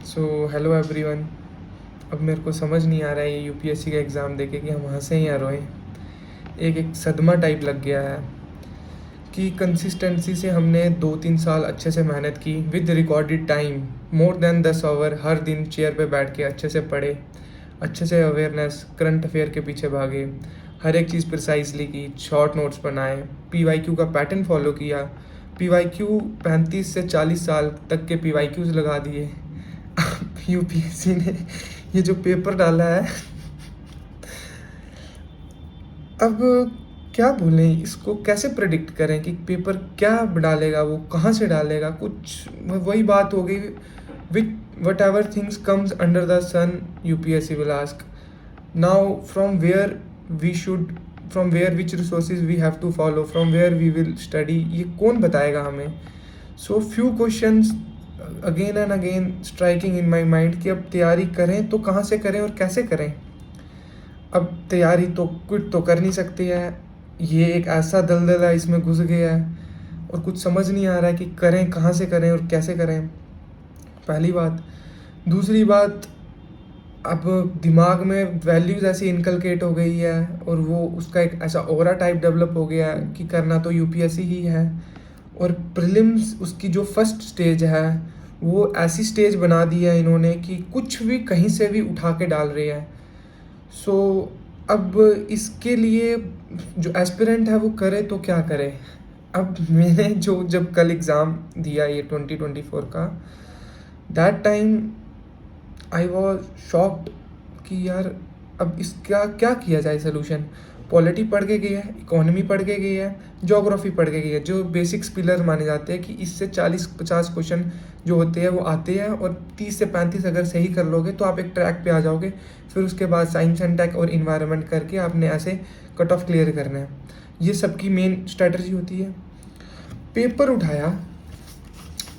So hello everyone. अब मेरे को समझ नहीं आ रहा है ये यूपीएससी का एग्ज़ाम देके कि हम हंसें या रोएं। एक एक सदमा टाइप लग गया है कि कंसिस्टेंसी से हमने 2-3 साल अच्छे से मेहनत की with recorded time, more than 10 hour हर दिन चेयर पे बैठ के अच्छे से पढ़े, अच्छे से अवेयरनेस करंट अफेयर के पीछे भागे, हर एक चीज़ प्रिसाइजली की, शॉर्ट नोट्स बनाए, पीवाईक्यू का पैटर्न फॉलो किया, पीवाईक्यू 35 से 40 साल तक के पीवाईक्यूज लगा दिए। यूपीएससी ने ये जो पेपर डाला है, अब क्या बोलें, इसको कैसे प्रेडिक्ट करें कि पेपर क्या डालेगा, वो कहाँ से डालेगा। कुछ वही बात हो गई, which whatever things comes under the sun UPSC will ask now from where we should, from where which resources we have to follow, from where we will study, ये कौन बताएगा हमें। So few questions again and again striking in my mind कि अब तैयारी करें तो कहाँ से करें और कैसे करें। अब तैयारी तो क्विट तो कर नहीं सकती है, ये एक ऐसा दलदला इसमें घुस गया है और कुछ समझ नहीं आ रहा है कि करें कहाँ से करें और कैसे करें, पहली बात। दूसरी बात, अब दिमाग में वैल्यूज़ ऐसी इनकलकेट हो गई है और वो उसका एक ऐसा ओरा टाइप डेवलप हो गया है कि करना तो यूपीएससी ही है। और प्रीलिम्स उसकी जो फर्स्ट स्टेज है वो ऐसी स्टेज बना दी है इन्होंने कि कुछ भी कहीं से भी उठा के डाल रही है। सो अब इसके लिए जो एस्पिरेंट है वो करे तो क्या करे। अब मैंने जो जब कल एग्ज़ाम दिया ये 2024 का, that time I was shocked कि यार अब इसका क्या किया जाए सोल्यूशन। पॉलिटी पढ़ के गई है, इकोनॉमी पढ़ के गई है, ज्योग्राफी पढ़ के गई है, जो बेसिक्स पिलर माने जाते हैं कि इससे 40-50 क्वेश्चन जो होते हैं वो आते हैं और 30 से 35 अगर सही कर लोगे तो आप एक ट्रैक पे आ जाओगे। फिर उसके बाद साइंस एंड टेक और इन्वायरमेंट करके आपने ऐसे कट ऑफ क्लियर करना है। ये सबकी मेन स्ट्रेटजी होती है। पेपर उठाया,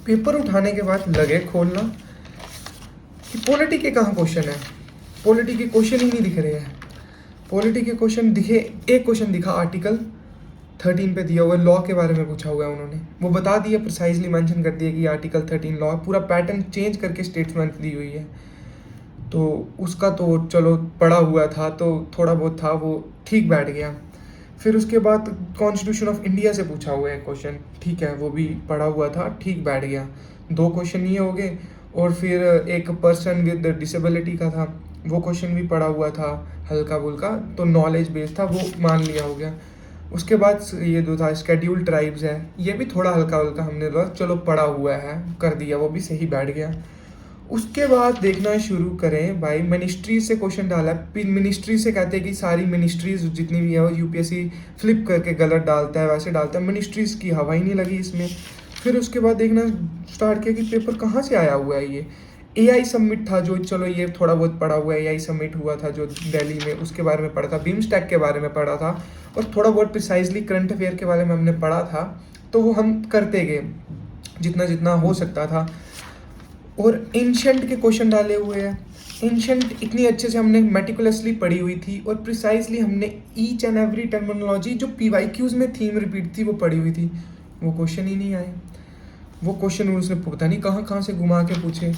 पेपर उठाने के बाद लगे खोलना कि पॉलिटी के कहाँ क्वेश्चन है। पॉलिटी के क्वेश्चन ही नहीं दिख रहे हैं। पॉलिटी के क्वेश्चन दिखे, एक क्वेश्चन दिखा आर्टिकल 13 पे दिया हुआ लॉ के बारे में पूछा हुआ है उन्होंने, वो बता दिया, प्रिसाइजली मेंशन कर दिया कि आर्टिकल 13 लॉ, पूरा पैटर्न चेंज करके स्टेटमेंट दी हुई है। तो उसका तो चलो पढ़ा हुआ था तो थोड़ा बहुत था वो ठीक बैठ गया। फिर उसके बाद कॉन्स्टिट्यूशन ऑफ इंडिया से पूछा हुआ है क्वेश्चन, ठीक है वो भी पढ़ा हुआ था, ठीक बैठ गया। दो क्वेश्चन ये हो गए। और फिर एक पर्सन विद डिसेबिलिटी का था, वो क्वेश्चन भी पढ़ा हुआ था हल्का फुल्का, तो नॉलेज बेस्ड था, वो मान लिया हो गया। उसके बाद ये जो था स्केड्यूल ट्राइब्स है, ये भी थोड़ा हल्का हल्का हमने बोला चलो पढ़ा हुआ है, कर दिया, वो भी सही बैठ गया। उसके बाद देखना शुरू करें भाई, मिनिस्ट्री से क्वेश्चन डाला है। मिनिस्ट्री से कहते हैं कि सारी मिनिस्ट्रीज जितनी भी है वो यूपीएससी फ्लिप करके गलत डालता है, वैसे डालता है, मिनिस्ट्रीज की हवा ही नहीं लगी इसमें। फिर उसके बाद देखना स्टार्ट किया कि पेपर कहाँ से आया हुआ है ये। एआई सबमिट था, जो चलो ये थोड़ा बहुत पढ़ा हुआ है, एआई सबमिट हुआ था जो दिल्ली में, उसके बारे में पढ़ा था, बीमस्टैक के बारे में पढ़ा था और थोड़ा बहुत प्रिसाइजली करंट अफेयर के बारे में हमने पढ़ा था। तो वो हम करते गए जितना जितना हो सकता था। और एंशंट के क्वेश्चन डाले हुए हैं। एंशंट इतनी अच्छे से हमने मेटिकुलसली पढ़ी हुई थी और प्रिसाइजली हमने ईच एंड एवरी टर्मिनोलॉजी जो पीवाईक्यूज में थीम रिपीट थी वो पढ़ी हुई थी, वो क्वेश्चन ही नहीं आए। वो क्वेश्चन उसने पता नहीं कहाँ कहाँ से घुमा के पूछे।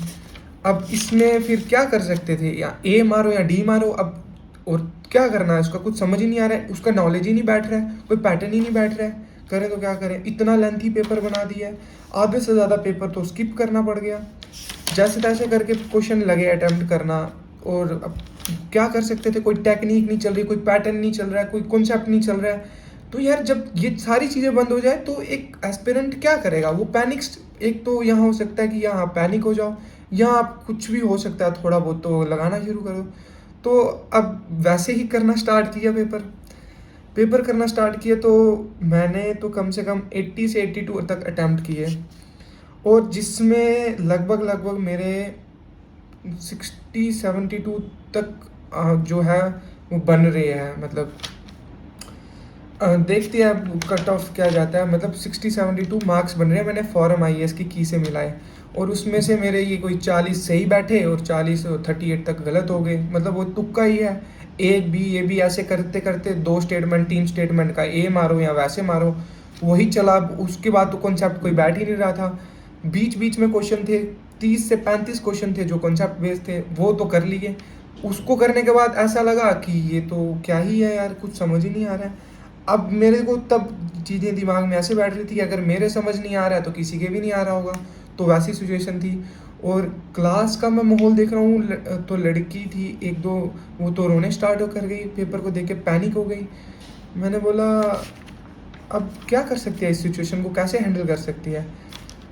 अब इसमें फिर क्या कर सकते थे, या ए मारो या डी मारो, अब और क्या करना है उसका कुछ समझ ही नहीं आ रहा है, उसका नॉलेज ही नहीं बैठ रहा है, कोई पैटर्न ही नहीं बैठ रहा है, करें तो क्या करें। इतना लेंथी पेपर बना दिया है, आधे से ज़्यादा पेपर तो स्किप करना पड़ गया, जैसे तैसे करके क्वेश्चन लगे अटैम्प्ट करना। और अब क्या कर सकते थे, कोई टेक्निक नहीं चल रही, कोई पैटर्न नहीं चल रहा है, कोई कॉन्सेप्ट नहीं चल रहा है। तो यार जब ये सारी चीज़ें बंद हो जाए तो एक एस्पिरेंट क्या करेगा, वो पैनिक्स। एक तो यहाँ हो सकता है कि यहाँ पैनिक हो जाओ, यहाँ आप कुछ भी हो सकता है, थोड़ा बहुत तो लगाना शुरू करो। तो अब वैसे ही करना स्टार्ट किया, पेपर करना स्टार्ट किया। तो मैंने तो कम से कम 80 से 82 तक अटैम्प्ट किए और जिसमें लगभग लगभग मेरे 60-72 तक जो है वो बन रहे हैं। मतलब देखते हैं अब कट ऑफ क्या जाता है, मतलब 60-72 मार्क्स बन रहे हैं, मैंने फॉर्म आईएएस की की से मिलाए और उसमें से मेरे ये कोई 40 सही बैठे और 40 और 38 तक गलत हो गए। मतलब वो तुक्का ही है, एक बी ए बी ऐसे करते करते 2 स्टेटमेंट 3 स्टेटमेंट का ए मारो या वैसे मारो, वही चला। उसके बाद तो कॉन्सेप्ट कोई बैठ ही नहीं रहा था। बीच बीच में क्वेश्चन थे 30 से 35 क्वेश्चन थे जो कॉन्सेप्ट बेस्ड थे, वो तो कर लिए। उसको करने के बाद ऐसा लगा कि ये तो क्या ही है यार, कुछ समझ ही नहीं आ रहा है। अब मेरे को तब चीज़ें दिमाग में ऐसे बैठ रही थी कि अगर मेरे समझ नहीं आ रहा है तो किसी के भी नहीं आ रहा होगा। तो वैसी सिचुएशन थी। और क्लास का मैं माहौल देख रहा हूँ, तो लड़की थी एक दो, वो तो रोने स्टार्ट हो कर गई, पेपर को देख के पैनिक हो गई। मैंने बोला अब क्या कर सकती है, इस सिचुएशन को कैसे हैंडल कर सकती है।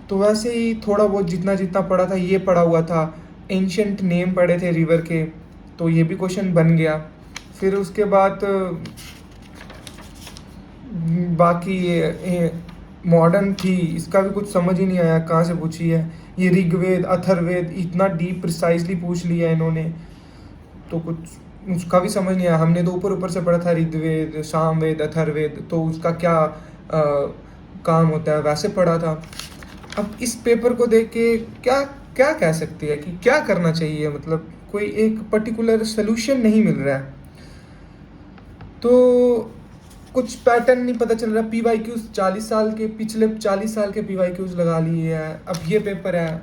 तो वैसे ही थोड़ा बहुत जितना जितना पढ़ा था ये पढ़ा हुआ था, एंशंट नेम पढ़े थे रिवर के, तो ये भी क्वेश्चन बन गया। फिर उसके बाद बाकी ये मॉडर्न थी, इसका भी कुछ समझ ही नहीं आया कहाँ से पूछी है। ये ऋग्वेद अथर्ववेद इतना डीप प्रिसाइजली पूछ लिया इन्होंने, तो कुछ उसका भी समझ नहीं आया। हमने तो ऊपर ऊपर से पढ़ा था ऋग्वेद सामवेद अथर्ववेद, तो उसका क्या काम होता है वैसे पढ़ा था। अब इस पेपर को देख के क्या क्या कह सकती है कि क्या करना चाहिए, मतलब कोई एक पर्टिकुलर सोल्यूशन नहीं मिल रहा है। तो कुछ पैटर्न नहीं पता चल रहा। PYQs 40 साल के, पिछले 40 साल के PYQs लगा लिए हैं। अब ये पेपर है,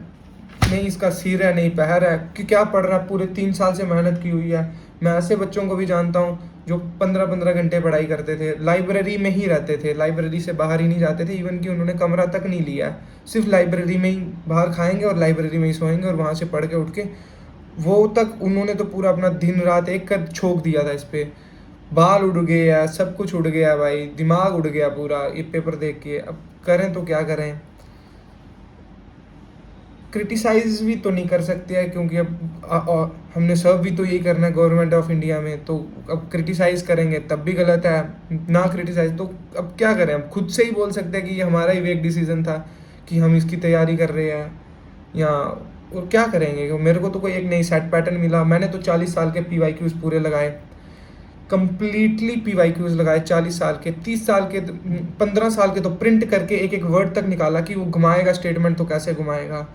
नहीं इसका सिर है नहीं पैर है कि क्या पढ़ रहा है, पूरे 3 साल से मेहनत की हुई है। मैं ऐसे बच्चों को भी जानता हूँ जो 15-15 घंटे पढ़ाई करते थे, लाइब्रेरी में ही रहते थे, लाइब्रेरी से बाहर ही नहीं जाते थे, इवन कि उन्होंने कमरा तक नहीं लिया है, सिर्फ लाइब्रेरी में ही बाहर खाएंगे और लाइब्रेरी में ही सोएंगे और वहाँ से पढ़ के उठ के वो तक उन्होंने तो पूरा अपना दिन रात एक कर छोक दिया था इस पर। बाल उड़ गया, सब कुछ उड़ गया भाई, दिमाग उड़ गया पूरा ये पेपर देख के। अब करें तो क्या करें, क्रिटिसाइज भी तो नहीं कर सकते हैं क्योंकि अब हमने सर्व भी तो यही करना है गवर्नमेंट ऑफ इंडिया में। तो अब क्रिटिसाइज करेंगे तब भी गलत है, ना क्रिटिसाइज तो अब क्या करें। हम खुद से ही बोल सकते हैं कि ये हमारा ही वेक डिसीजन था कि हम इसकी तैयारी कर रहे हैं, या और क्या करेंगे। मेरे को तो कोई एक नई सेट पैटर्न मिला, मैंने तो 40 साल के PYQs पूरे लगाए, कंप्लीटली PYQs लगाए 40 साल के, 30 साल के, 15 साल के तो प्रिंट करके एक एक वर्ड तक निकाला कि वो घुमाएगा स्टेटमेंट तो कैसे घुमाएगा।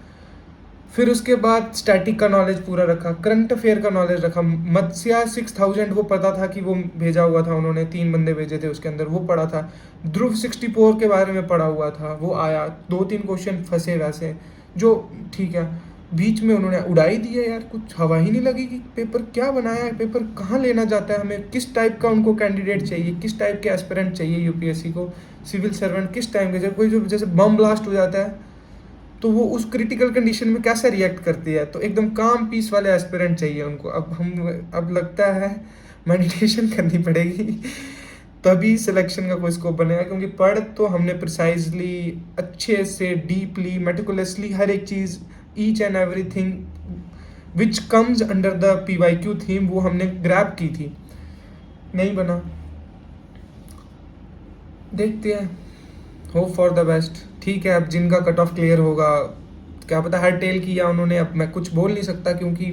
फिर उसके बाद स्टैटिक का नॉलेज पूरा रखा, करंट अफेयर का नॉलेज रखा। मत्स्या 6000 वो पता था कि वो भेजा हुआ था उन्होंने, 3 बंदे भेजे थे उसके अंदर, वो पढ़ा था। ध्रुव 64 के बारे में पढ़ा हुआ था, वो आया 2-3 क्वेश्चन फंसे वैसे, जो ठीक है। बीच में उन्होंने उड़ाई दी है यार, कुछ हवा ही नहीं लगी कि पेपर क्या बनाया है, पेपर कहाँ लेना चाहता है हमें, किस टाइप का उनको कैंडिडेट चाहिए, किस टाइप के एस्पिरेंट चाहिए UPSC को, सिविल सर्वेंट किस टाइम के। जब कोई जो जैसे बम ब्लास्ट हो जाता है तो वो उस क्रिटिकल कंडीशन में कैसे रिएक्ट करती है, तो एकदम काम पीस वाले एस्पिरेंट चाहिए उनको। अब लगता है मेडिटेशन करनी पड़ेगी तभी सिलेक्शन का कोई स्कोप बनेगा, क्योंकि पढ़ तो हमने प्रिसाइजली अच्छे से डीपली मेटिकुलसली हर एक चीज़, each and everything which comes under the PYQ theme वो हमने ग्रैब की थी। नहीं बना, देखते हैं, होप फॉर द बेस्ट। ठीक है, अब जिनका कट ऑफ क्लियर होगा क्या पता, हर टेल किया उन्होंने, अब मैं कुछ बोल नहीं सकता क्योंकि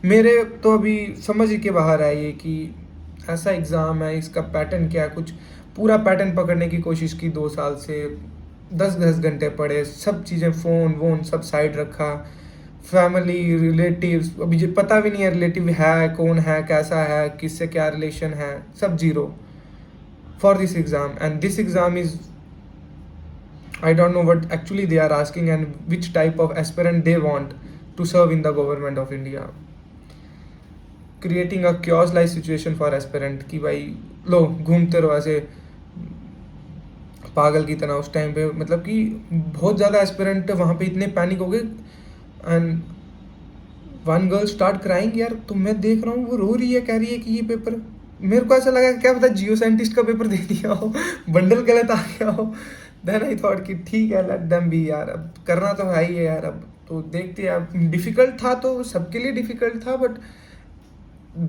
मेरे तो अभी समझ ही के बाहर है ये कि ऐसा एग्ज़ाम है, इसका पैटर्न क्या है। कुछ पूरा पैटर्न पकड़ने की कोशिश की 2 साल से, 10-10 घंटे पढ़े, सब चीज़ें फ़ोन वोन सब साइड रखा, फैमिली रिलेटिव्स अभी जो पता भी नहीं है रिलेटिव है कौन है कैसा है किससे क्या रिलेशन है, सब zero for this exam. And this exam is I don't know what actually they are asking and which type of aspirant they want to serve in the government of India. Creating a chaos-like situation for aspirant कि भाई लो घूमते रहो ऐसे पागल की तरह उस time पे, मतलब कि बहुत ज़्यादा एस्पिरेंट वहाँ पे इतने पैनिक हो गए। And one girl start crying यार, तो मैं देख रहा हूँ वो रो रही है, कह रही है कि ये पेपर, मेरे को ऐसा लगा क्या पता जियो साइंटिस्ट का पेपर दे दिया हो, बंडल गलत आ गया हो। देन आई थॉट कि ठीक है लेट देम बी यार, अब करना तो है ही है यार, अब तो देखते हैं। अब डिफ़िकल्ट था तो सबके लिए डिफ़िकल्ट था, बट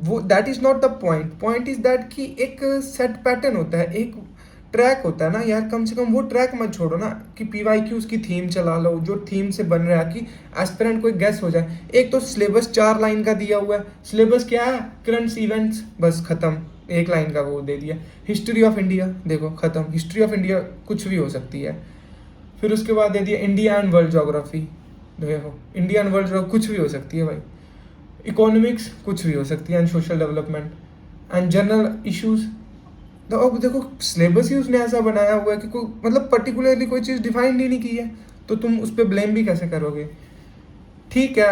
वो that is not the point. Point is that कि एक सेट पैटर्न होता है, एक ट्रैक होता है ना यार, कम से कम वो ट्रैक मत छोड़ो ना कि PYQs की थीम चला लो, जो थीम से बन रहा है कि एस्पिरेंट कोई गेस हो जाए। एक तो सिलेबस 4 लाइन का दिया हुआ है, सिलेबस क्या है, करंट इवेंट्स, बस ख़त्म, 1 लाइन का वो दे दिया। हिस्ट्री ऑफ इंडिया देखो ख़त्म, हिस्ट्री ऑफ इंडिया कुछ भी हो सकती है। फिर उसके बाद दे दिया इंडिया एंड वर्ल्ड जोग्राफी, देखो इंडिया एंड वर्ल्ड जोग्राफी कुछ भी हो सकती है भाई। इकोनॉमिक्स कुछ भी हो सकती है, and social development and general issues. तो अब देखो सिलेबस ही उसने ऐसा बनाया हुआ है कि कोई मतलब पर्टिकुलरली कोई चीज़ डिफाइंड ही नहीं की है, तो तुम उस पर ब्लेम भी कैसे करोगे। ठीक है,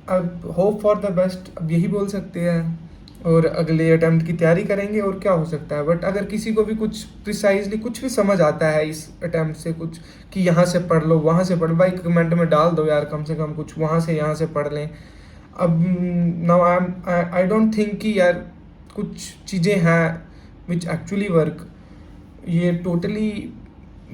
अब होप फॉर द बेस्ट, अब यही बोल सकते हैं, और अगले अटेम्प्ट की तैयारी करेंगे और क्या हो सकता है। बट अगर किसी को भी कुछ प्रिसाइजली कुछ भी समझ आता है इस अटेम्प्ट से कुछ, कि यहाँ से पढ़ लो वहाँ से पढ़ लो, भाई कमेंट में डाल दो यार, कम से कम कुछ वहाँ से यहाँ से पढ़ लें। अब नाउ आई डोंट थिंक कि यार कुछ चीज़ें हैं विच एक्चुअली वर्क, ये टोटली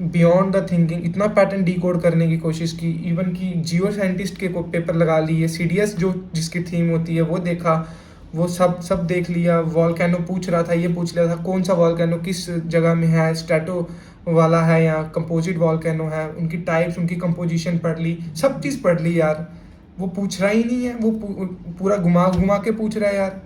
बियॉन्ड द थिंकिंग। इतना पैटर्न डिकोड करने की कोशिश की, इवन कि जियो साइंटिस्ट के को पेपर लगा लिए, सीडीएस जो जिसकी थीम होती है वो देखा, वो सब सब देख लिया। वॉल्केनो पूछ रहा था, ये पूछ लिया था कौन सा वॉल्केनो किस जगह में है, स्ट्रेटो वाला है या कंपोजिट वॉल्केनो है, उनकी टाइप्स उनकी कंपोजिशन पढ़ ली, सब चीज़ पढ़ ली यार। वो पूछ रहा ही नहीं है, वो पूरा घुमा घुमा के पूछ रहा है यार।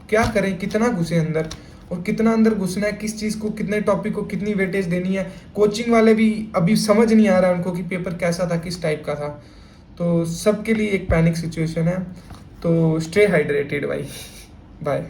क्या करें, कितना घुसे अंदर, और कितना अंदर घुसना है, किस चीज़ को, कितने टॉपिक को कितनी वेटेज देनी है। कोचिंग वाले भी अभी समझ नहीं आ रहा उनको कि पेपर कैसा था, किस टाइप का था। तो सबके लिए एक पैनिक सिचुएशन है। तो स्टे हाइड्रेटेड भाई। बाय।